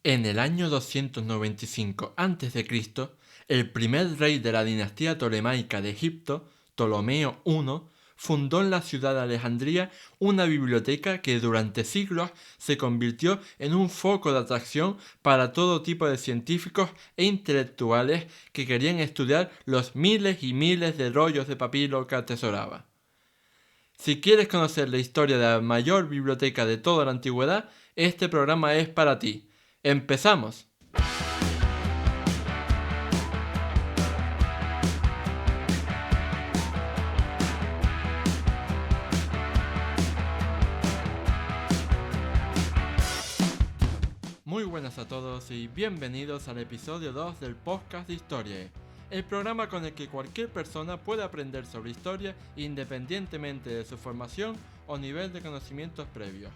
En el año 295 a.C., el primer rey de la dinastía tolemaica de Egipto, Ptolomeo I, fundó en la ciudad de Alejandría una biblioteca que durante siglos se convirtió en un foco de atracción para todo tipo de científicos e intelectuales que querían estudiar los miles y miles de rollos de papiro que atesoraba. Si quieres conocer la historia de la mayor biblioteca de toda la antigüedad, este programa es para ti. ¡Empezamos! Muy buenas a todos y bienvenidos al episodio 2 del podcast de Historia, el programa con el que cualquier persona puede aprender sobre historia independientemente de su formación o nivel de conocimientos previos.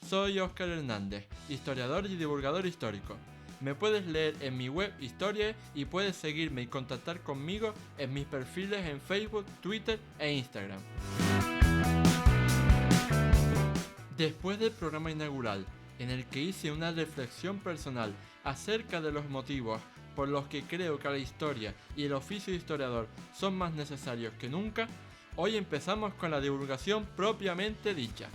Soy Óscar Hernández, historiador y divulgador histórico. Me puedes leer en mi web Historia y puedes seguirme y contactar conmigo en mis perfiles en Facebook, Twitter e Instagram. Después del programa inaugural, en el que hice una reflexión personal acerca de los motivos por los que creo que la historia y el oficio de historiador son más necesarios que nunca, hoy empezamos con la divulgación propiamente dicha.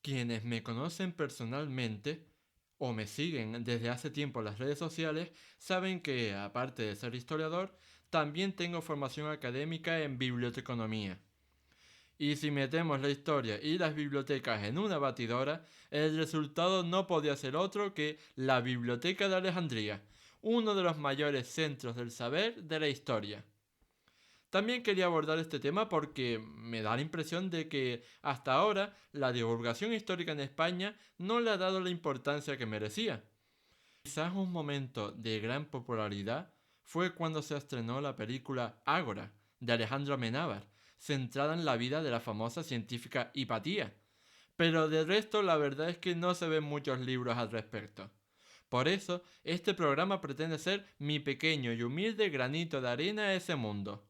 Quienes me conocen personalmente o me siguen desde hace tiempo en las redes sociales saben que, aparte de ser historiador, también tengo formación académica en biblioteconomía. Y si metemos la historia y las bibliotecas en una batidora, el resultado no podía ser otro que la Biblioteca de Alejandría, uno de los mayores centros del saber de la historia. También quería abordar este tema porque me da la impresión de que hasta ahora la divulgación histórica en España no le ha dado la importancia que merecía. Quizás un momento de gran popularidad fue cuando se estrenó la película Ágora, de Alejandro Amenábar, centrada en la vida de la famosa científica Hipatía. Pero de resto la verdad es que no se ven muchos libros al respecto. Por eso, este programa pretende ser mi pequeño y humilde granito de arena a ese mundo.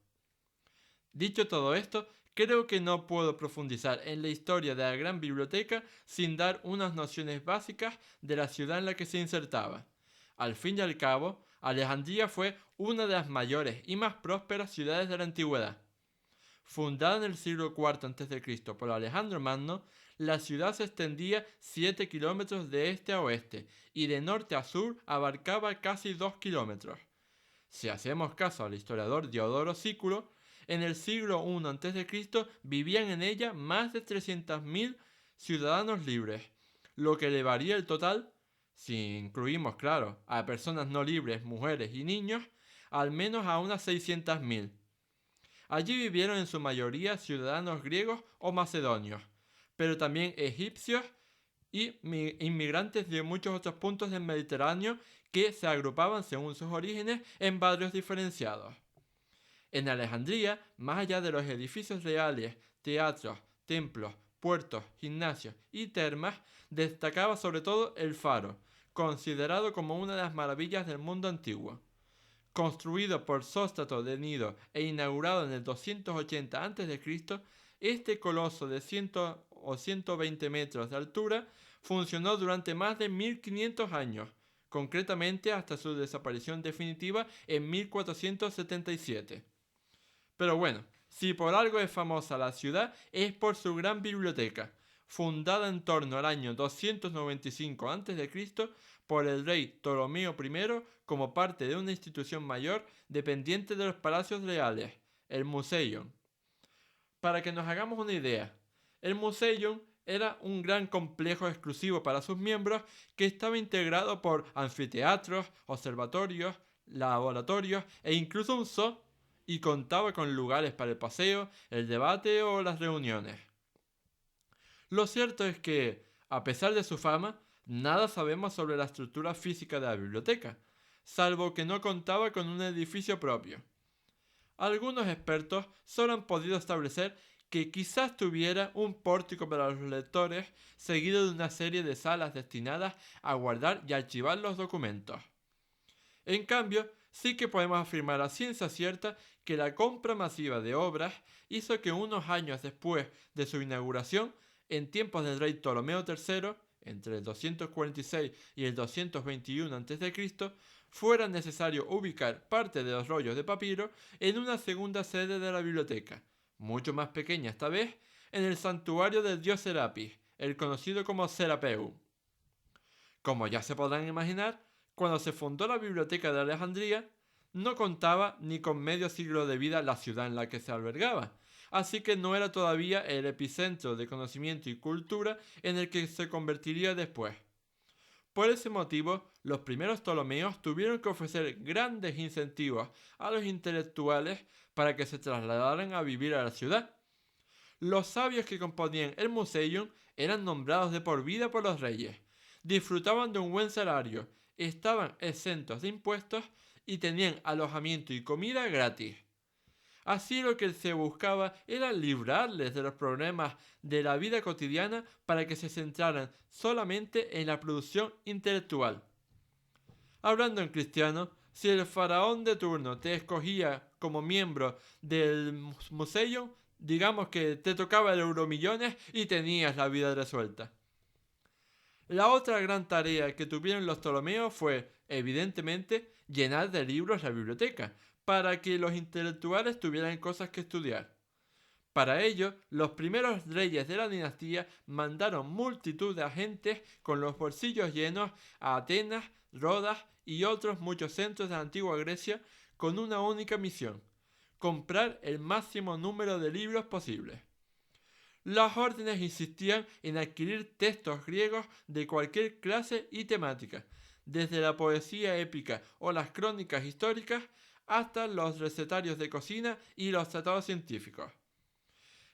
Dicho todo esto, creo que no puedo profundizar en la historia de la gran biblioteca sin dar unas nociones básicas de la ciudad en la que se insertaba. Al fin y al cabo, Alejandría fue una de las mayores y más prósperas ciudades de la antigüedad. Fundada en el siglo IV a.C. por Alejandro Magno, la ciudad se extendía 7 kilómetros de este a oeste y de norte a sur abarcaba casi 2 kilómetros. Si hacemos caso al historiador Diodoro Sículo, en el siglo I a.C. vivían en ella más de 300.000 ciudadanos libres, lo que elevaría el total, si incluimos, claro, a personas no libres, mujeres y niños, al menos a unas 600.000. Allí vivieron en su mayoría ciudadanos griegos o macedonios, pero también egipcios y inmigrantes de muchos otros puntos del Mediterráneo que se agrupaban según sus orígenes en barrios diferenciados. En Alejandría, más allá de los edificios reales, teatros, templos, puertos, gimnasios y termas, destacaba sobre todo el faro, considerado como una de las maravillas del mundo antiguo. Construido por Sóstrato de Nido e inaugurado en el 280 a.C., este coloso de 100 o 120 metros de altura funcionó durante más de 1500 años, concretamente hasta su desaparición definitiva en 1477. Pero bueno, si por algo es famosa la ciudad es por su gran biblioteca, fundada en torno al año 295 a.C. por el rey Ptolomeo I como parte de una institución mayor dependiente de los palacios reales, el Museion. Para que nos hagamos una idea, el Museion era un gran complejo exclusivo para sus miembros que estaba integrado por anfiteatros, observatorios, laboratorios e incluso un zoo, y contaba con lugares para el paseo, el debate o las reuniones. Lo cierto es que, a pesar de su fama, nada sabemos sobre la estructura física de la biblioteca, salvo que no contaba con un edificio propio. Algunos expertos solo han podido establecer que quizás tuviera un pórtico para los lectores, seguido de una serie de salas destinadas a guardar y archivar los documentos. En cambio, sí que podemos afirmar a ciencia cierta que la compra masiva de obras hizo que unos años después de su inauguración en tiempos del rey Ptolomeo III, entre el 246 y el 221 a.C., fuera necesario ubicar parte de los rollos de papiro en una segunda sede de la biblioteca, mucho más pequeña esta vez, en el santuario del dios Serapis, el conocido como Serapeum. Como ya se podrán imaginar, cuando se fundó la Biblioteca de Alejandría, no contaba ni con medio siglo de vida la ciudad en la que se albergaba, así que no era todavía el epicentro de conocimiento y cultura en el que se convertiría después. Por ese motivo, los primeros Ptolomeos tuvieron que ofrecer grandes incentivos a los intelectuales para que se trasladaran a vivir a la ciudad. Los sabios que componían el Museium eran nombrados de por vida por los reyes, disfrutaban de un buen salario, estaban exentos de impuestos y tenían alojamiento y comida gratis. Así lo que se buscaba era librarles de los problemas de la vida cotidiana para que se centraran solamente en la producción intelectual. Hablando en cristiano, si el faraón de turno te escogía como miembro del Museo, digamos que te tocaba el Euromillones y tenías la vida resuelta. La otra gran tarea que tuvieron los Ptolomeos fue, evidentemente, llenar de libros la biblioteca, para que los intelectuales tuvieran cosas que estudiar. Para ello, los primeros reyes de la dinastía mandaron multitud de agentes con los bolsillos llenos a Atenas, Rodas y otros muchos centros de la antigua Grecia con una única misión: comprar el máximo número de libros posibles. Las órdenes insistían en adquirir textos griegos de cualquier clase y temática, desde la poesía épica o las crónicas históricas hasta los recetarios de cocina y los tratados científicos.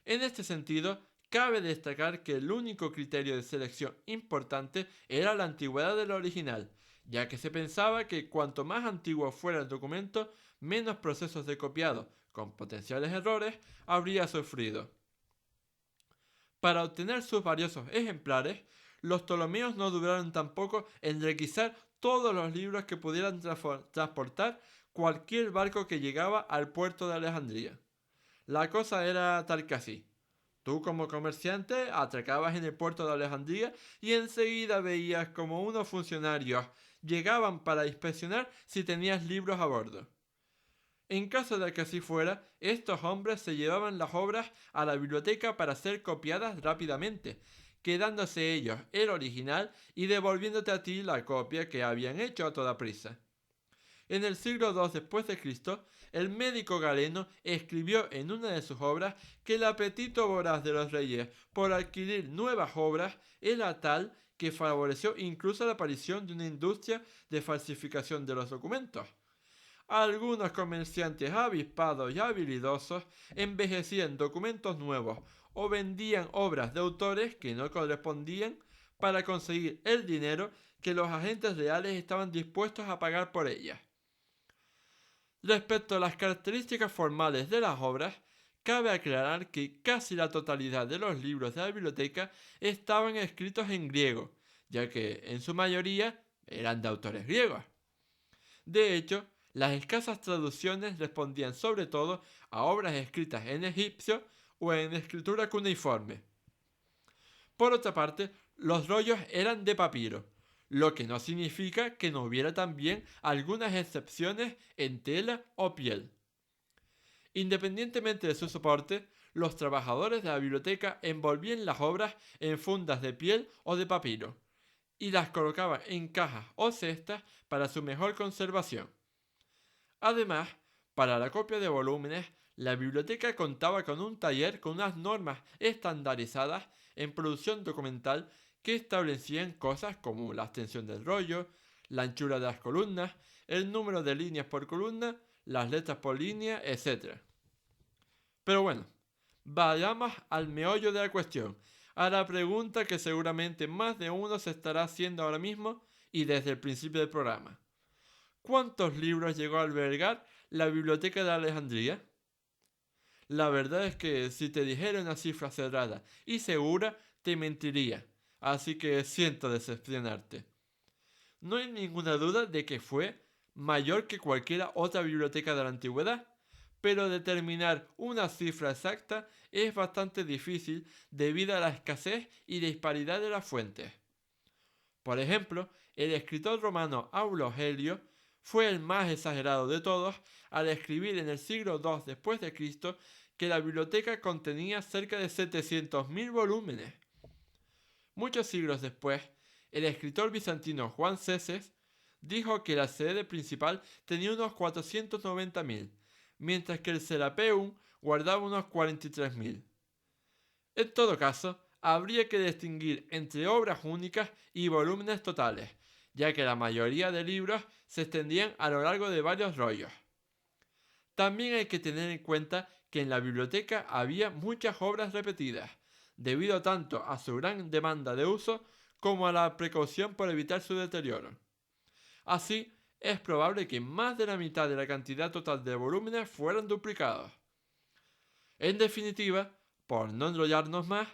En este sentido, cabe destacar que el único criterio de selección importante era la antigüedad del original, ya que se pensaba que cuanto más antiguo fuera el documento, menos procesos de copiado, con potenciales errores, habría sufrido. Para obtener sus valiosos ejemplares, los Ptolomeos no dudaron tampoco en requisar todos los libros que pudieran transportar cualquier barco que llegaba al puerto de Alejandría. La cosa era tal que así. Tú como comerciante atracabas en el puerto de Alejandría y enseguida veías como unos funcionarios llegaban para inspeccionar si tenías libros a bordo. En caso de que así fuera, estos hombres se llevaban las obras a la biblioteca para ser copiadas rápidamente, quedándose ellos el original y devolviéndote a ti la copia que habían hecho a toda prisa. En el siglo II después de Cristo, el médico Galeno escribió en una de sus obras que el apetito voraz de los reyes por adquirir nuevas obras era tal que favoreció incluso la aparición de una industria de falsificación de los documentos. Algunos comerciantes avispados y habilidosos envejecían documentos nuevos o vendían obras de autores que no correspondían para conseguir el dinero que los agentes reales estaban dispuestos a pagar por ellas. Respecto a las características formales de las obras, cabe aclarar que casi la totalidad de los libros de la biblioteca estaban escritos en griego, ya que en su mayoría eran de autores griegos. De hecho, las escasas traducciones respondían sobre todo a obras escritas en egipcio o en escritura cuneiforme. Por otra parte, los rollos eran de papiro, lo que no significa que no hubiera también algunas excepciones en tela o piel. Independientemente de su soporte, los trabajadores de la biblioteca envolvían las obras en fundas de piel o de papiro y las colocaban en cajas o cestas para su mejor conservación. Además, para la copia de volúmenes, la biblioteca contaba con un taller con unas normas estandarizadas en producción documental que establecían cosas como la extensión del rollo, la anchura de las columnas, el número de líneas por columna, las letras por línea, etc. Pero bueno, vayamos al meollo de la cuestión, a la pregunta que seguramente más de uno se estará haciendo ahora mismo y desde el principio del programa. ¿Cuántos libros llegó a albergar la Biblioteca de Alejandría? La verdad es que si te dijera una cifra cerrada y segura, te mentiría, así que siento decepcionarte. No hay ninguna duda de que fue mayor que cualquier otra biblioteca de la antigüedad, pero determinar una cifra exacta es bastante difícil debido a la escasez y disparidad de las fuentes. Por ejemplo, el escritor romano Aulo Gelio fue el más exagerado de todos al escribir en el siglo II después de Cristo que la biblioteca contenía cerca de 700.000 volúmenes. Muchos siglos después, el escritor bizantino Juan Ceses dijo que la sede principal tenía unos 490.000, mientras que el Serapeum guardaba unos 43.000. En todo caso, habría que distinguir entre obras únicas y volúmenes totales, ya que la mayoría de libros se extendían a lo largo de varios rollos. También hay que tener en cuenta que en la biblioteca había muchas obras repetidas, debido tanto a su gran demanda de uso como a la precaución por evitar su deterioro. Así, es probable que más de la mitad de la cantidad total de volúmenes fueran duplicados. En definitiva, por no enrollarnos más,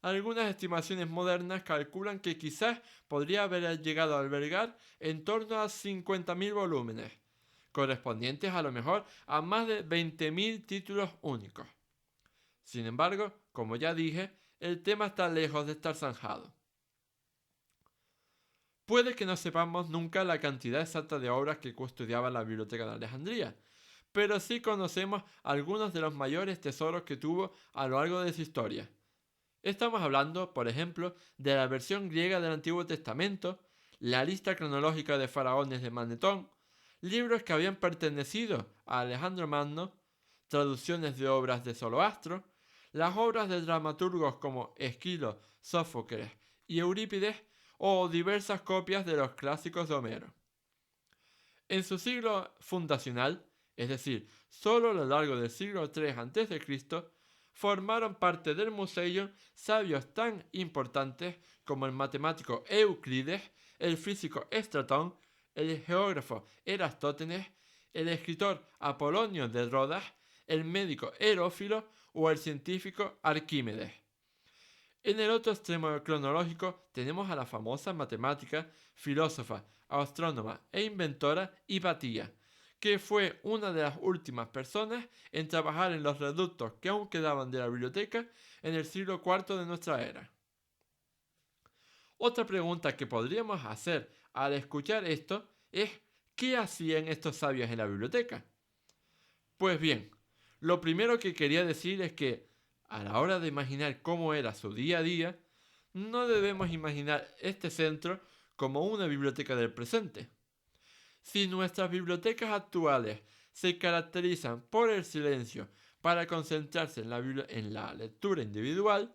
algunas estimaciones modernas calculan que quizás podría haber llegado a albergar en torno a 50.000 volúmenes, correspondientes a lo mejor a más de 20.000 títulos únicos. Sin embargo, como ya dije, el tema está lejos de estar zanjado. Puede que no sepamos nunca la cantidad exacta de obras que custodiaba la Biblioteca de Alejandría, pero sí conocemos algunos de los mayores tesoros que tuvo a lo largo de su historia. Estamos hablando, por ejemplo, de la versión griega del Antiguo Testamento, la lista cronológica de faraones de Manetón, libros que habían pertenecido a Alejandro Magno, traducciones de obras de Zoroastro, las obras de dramaturgos como Esquilo, Sófocles y Eurípides, o diversas copias de los clásicos de Homero. En su siglo fundacional, es decir, solo a lo largo del siglo III a.C., formaron parte del museo sabios tan importantes como el matemático Euclides, el físico Estratón, el geógrafo Erastótenes, el escritor Apolonio de Rodas, el médico Herófilo o el científico Arquímedes. En el otro extremo cronológico tenemos a la famosa matemática, filósofa, astrónoma e inventora Hipatía, que fue una de las últimas personas en trabajar en los reductos que aún quedaban de la biblioteca en el siglo IV de nuestra era. Otra pregunta que podríamos hacer al escuchar esto es ¿qué hacían estos sabios en la biblioteca? Pues bien, lo primero que quería decir es que a la hora de imaginar cómo era su día a día, no debemos imaginar este centro como una biblioteca del presente. Si nuestras bibliotecas actuales se caracterizan por el silencio para concentrarse en la lectura individual,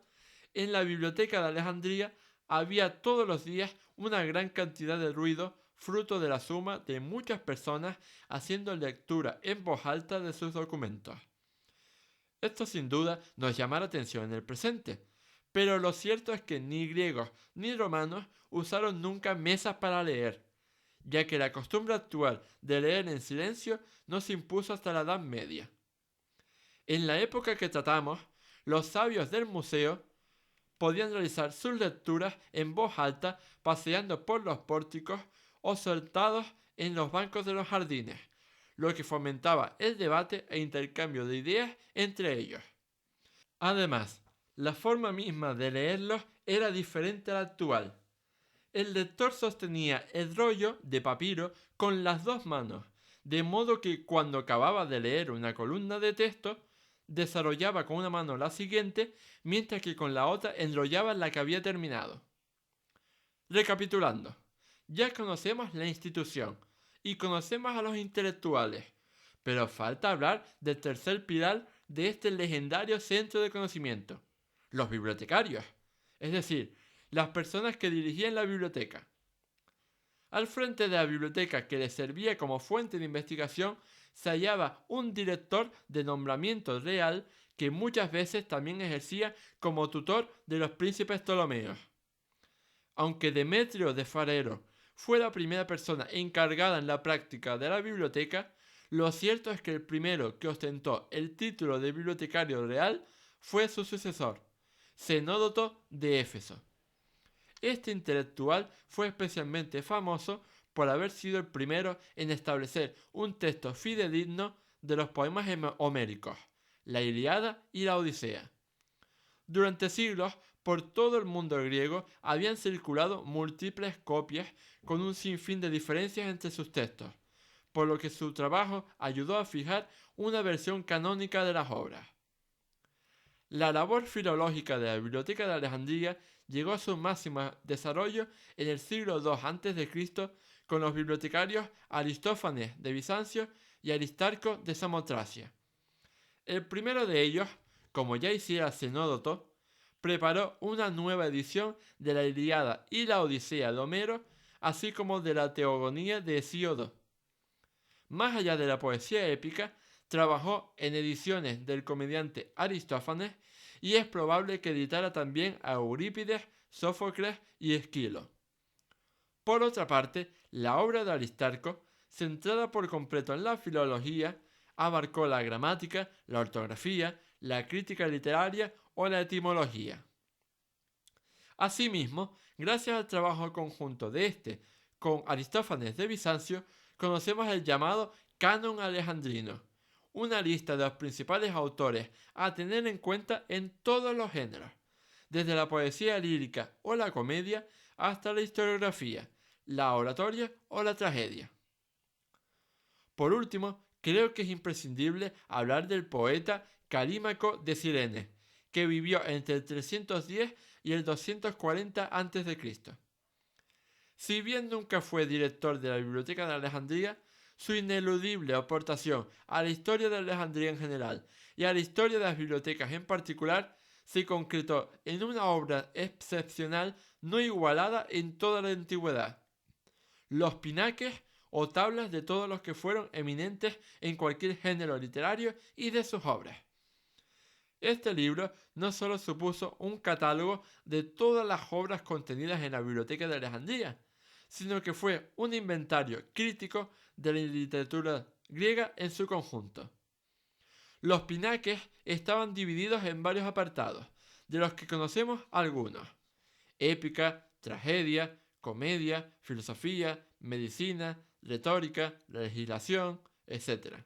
en la biblioteca de Alejandría había todos los días una gran cantidad de ruido fruto de la suma de muchas personas haciendo lectura en voz alta de sus documentos. Esto sin duda nos llama la atención en el presente, pero lo cierto es que ni griegos ni romanos usaron nunca mesas para leer, ya que la costumbre actual de leer en silencio no se impuso hasta la Edad Media. En la época que tratamos, los sabios del museo podían realizar sus lecturas en voz alta paseando por los pórticos o sentados en los bancos de los jardines, lo que fomentaba el debate e intercambio de ideas entre ellos. Además, la forma misma de leerlos era diferente a la actual. El lector sostenía el rollo de papiro con las dos manos, de modo que cuando acababa de leer una columna de texto, desarrollaba con una mano la siguiente, mientras que con la otra enrollaba la que había terminado. Recapitulando, ya conocemos la institución y conocemos a los intelectuales, pero falta hablar del tercer pilar de este legendario centro de conocimiento, los bibliotecarios, es decir, las personas que dirigían la biblioteca. Al frente de la biblioteca que les servía como fuente de investigación se hallaba un director de nombramiento real que muchas veces también ejercía como tutor de los príncipes Ptolomeos. Aunque Demetrio de Farero fue la primera persona encargada en la práctica de la biblioteca, lo cierto es que el primero que ostentó el título de bibliotecario real fue su sucesor, Zenódoto de Éfeso. Este intelectual fue especialmente famoso por haber sido el primero en establecer un texto fidedigno de los poemas homéricos, la Ilíada y la Odisea. Durante siglos, por todo el mundo griego habían circulado múltiples copias con un sinfín de diferencias entre sus textos, por lo que su trabajo ayudó a fijar una versión canónica de las obras. La labor filológica de la Biblioteca de Alejandría llegó a su máximo desarrollo en el siglo II a.C. con los bibliotecarios Aristófanes de Bizancio y Aristarco de Samotracia. El primero de ellos, como ya hiciera Cenódoto, preparó una nueva edición de la Ilíada y la Odisea de Homero, así como de la Teogonía de Hesíodo. Más allá de la poesía épica, trabajó en ediciones del comediante Aristófanes y es probable que editara también a Eurípides, Sófocles y Esquilo. Por otra parte, la obra de Aristarco, centrada por completo en la filología, abarcó la gramática, la ortografía, la crítica literaria o la etimología. Asimismo, gracias al trabajo conjunto de este con Aristófanes de Bizancio, conocemos el llamado Canon Alejandrino, una lista de los principales autores a tener en cuenta en todos los géneros, desde la poesía lírica o la comedia hasta la historiografía, la oratoria o la tragedia. Por último, creo que es imprescindible hablar del poeta Calímaco de Cirene, que vivió entre el 310 y el 240 a.C. Si bien nunca fue director de la Biblioteca de Alejandría, su ineludible aportación a la historia de Alejandría en general y a la historia de las bibliotecas en particular se concretó en una obra excepcional no igualada en toda la antigüedad: los pinaques o tablas de todos los que fueron eminentes en cualquier género literario y de sus obras. Este libro no solo supuso un catálogo de todas las obras contenidas en la Biblioteca de Alejandría, sino que fue un inventario crítico de la literatura griega en su conjunto. Los pinaques estaban divididos en varios apartados, de los que conocemos algunos: épica, tragedia, comedia, filosofía, medicina, retórica, legislación, etc.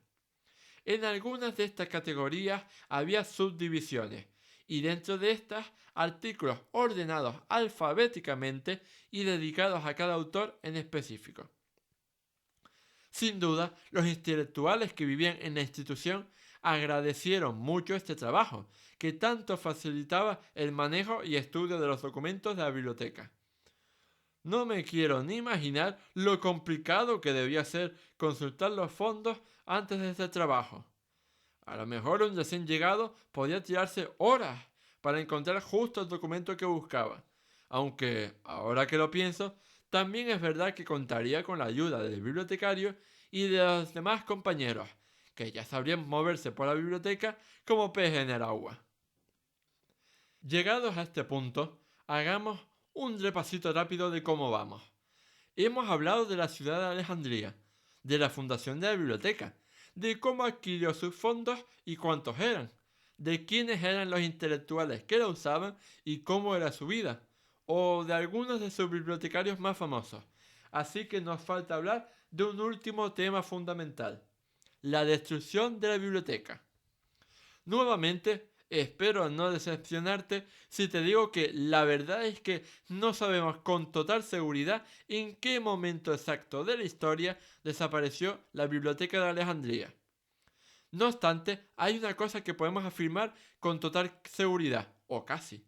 En algunas de estas categorías había subdivisiones, y dentro de estas, artículos ordenados alfabéticamente y dedicados a cada autor en específico. Sin duda, los intelectuales que vivían en la institución agradecieron mucho este trabajo, que tanto facilitaba el manejo y estudio de los documentos de la biblioteca. No me quiero ni imaginar lo complicado que debía ser consultar los fondos antes de este trabajo. A lo mejor un recién llegado podía tirarse horas para encontrar justo el documento que buscaba, aunque, ahora que lo pienso, también es verdad que contaría con la ayuda del bibliotecario y de los demás compañeros, que ya sabrían moverse por la biblioteca como pez en el agua. Llegados a este punto, hagamos un repasito rápido de cómo vamos. Hemos hablado de la ciudad de Alejandría, de la fundación de la biblioteca, de cómo adquirió sus fondos y cuántos eran, de quiénes eran los intelectuales que la usaban y cómo era su vida, o de algunos de sus bibliotecarios más famosos. Así que nos falta hablar de un último tema fundamental: la destrucción de la biblioteca. Nuevamente, espero no decepcionarte si te digo que la verdad es que no sabemos con total seguridad en qué momento exacto de la historia desapareció la Biblioteca de Alejandría. No obstante, hay una cosa que podemos afirmar con total seguridad, o casi: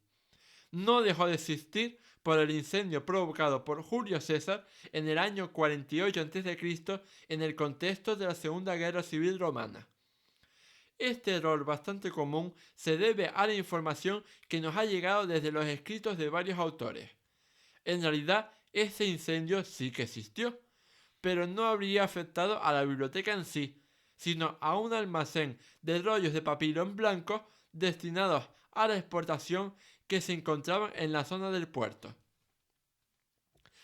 no dejó de existir por el incendio provocado por Julio César en el año 48 a.C. en el contexto de la Segunda Guerra Civil Romana. Este error bastante común se debe a la información que nos ha llegado desde los escritos de varios autores. En realidad, ese incendio sí que existió, pero no habría afectado a la biblioteca en sí, sino a un almacén de rollos de papiro en blanco destinados a la exportación que se encontraban en la zona del puerto.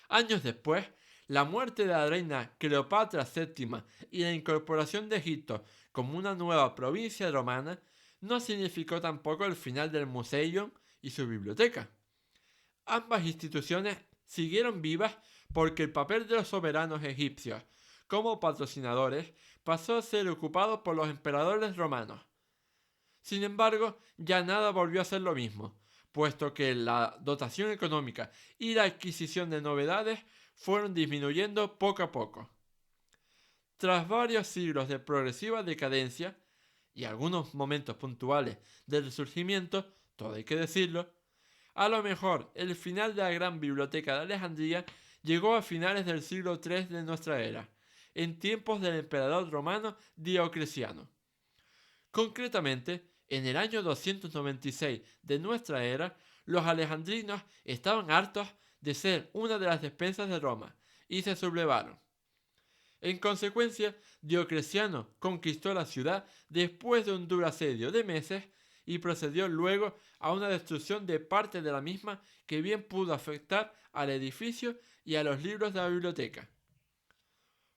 Años después, la muerte de la reina Cleopatra VII y la incorporación de Egipto como una nueva provincia romana no significó tampoco el final del Museion y su biblioteca. Ambas instituciones siguieron vivas porque el papel de los soberanos egipcios, como patrocinadores, pasó a ser ocupado por los emperadores romanos. Sin embargo, ya nada volvió a ser lo mismo, puesto que la dotación económica y la adquisición de novedades fueron disminuyendo poco a poco. Tras varios siglos de progresiva decadencia y algunos momentos puntuales del resurgimiento, todo hay que decirlo, a lo mejor el final de la gran biblioteca de Alejandría llegó a finales del siglo III de nuestra era, en tiempos del emperador romano Diocleciano. Concretamente, en el año 296 de nuestra era, los alejandrinos estaban hartos de ser una de las despensas de Roma y se sublevaron. En consecuencia, Diocleciano conquistó la ciudad después de un duro asedio de meses y procedió luego a una destrucción de parte de la misma que bien pudo afectar al edificio y a los libros de la biblioteca.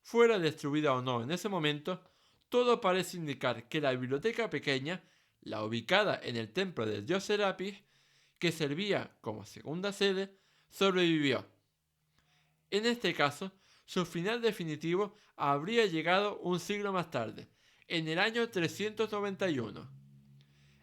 Fuera destruida o no en ese momento, todo parece indicar que la biblioteca pequeña, la ubicada en el templo del dios Serapis, que servía como segunda sede, sobrevivió. En este caso, su final definitivo habría llegado un siglo más tarde, en el año 391.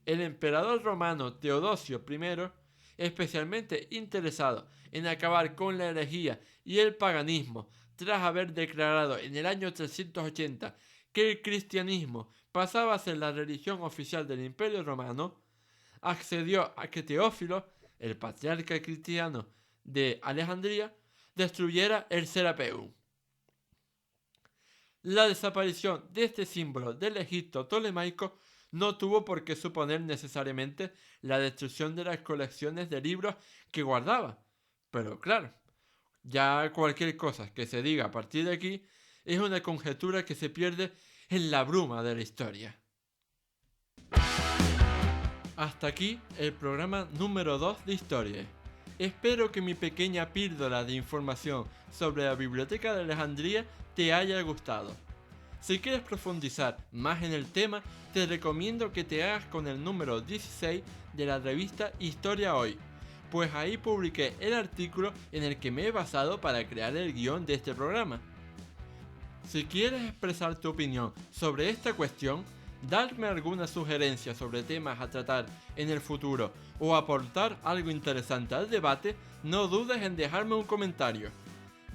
El emperador romano Teodosio I, especialmente interesado en acabar con la herejía y el paganismo tras haber declarado en el año 380 que el cristianismo pasaba a ser la religión oficial del Imperio Romano, accedió a que Teófilo, el patriarca cristiano de Alejandría, destruyera el Serapeum. La desaparición de este símbolo del Egipto tolemaico no tuvo por qué suponer necesariamente la destrucción de las colecciones de libros que guardaba. Pero claro, ya cualquier cosa que se diga a partir de aquí es una conjetura que se pierde en la bruma de la historia. Hasta aquí el programa número 2 de Historia. Espero que mi pequeña píldora de información sobre la Biblioteca de Alejandría te haya gustado. Si quieres profundizar más en el tema, te recomiendo que te hagas con el número 16 de la revista Historia Hoy, pues ahí publiqué el artículo en el que me he basado para crear el guión de este programa. Si quieres expresar tu opinión sobre esta cuestión, darme alguna sugerencia sobre temas a tratar en el futuro o aportar algo interesante al debate, no dudes en dejarme un comentario.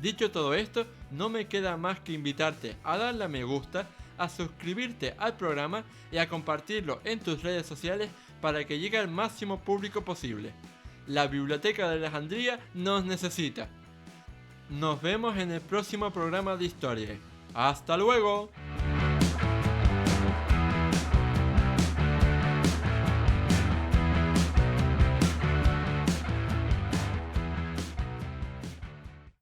Dicho todo esto, no me queda más que invitarte a darle a me gusta, a suscribirte al programa y a compartirlo en tus redes sociales para que llegue al máximo público posible. La Biblioteca de Alejandría nos necesita. Nos vemos en el próximo programa de Historia. ¡Hasta luego!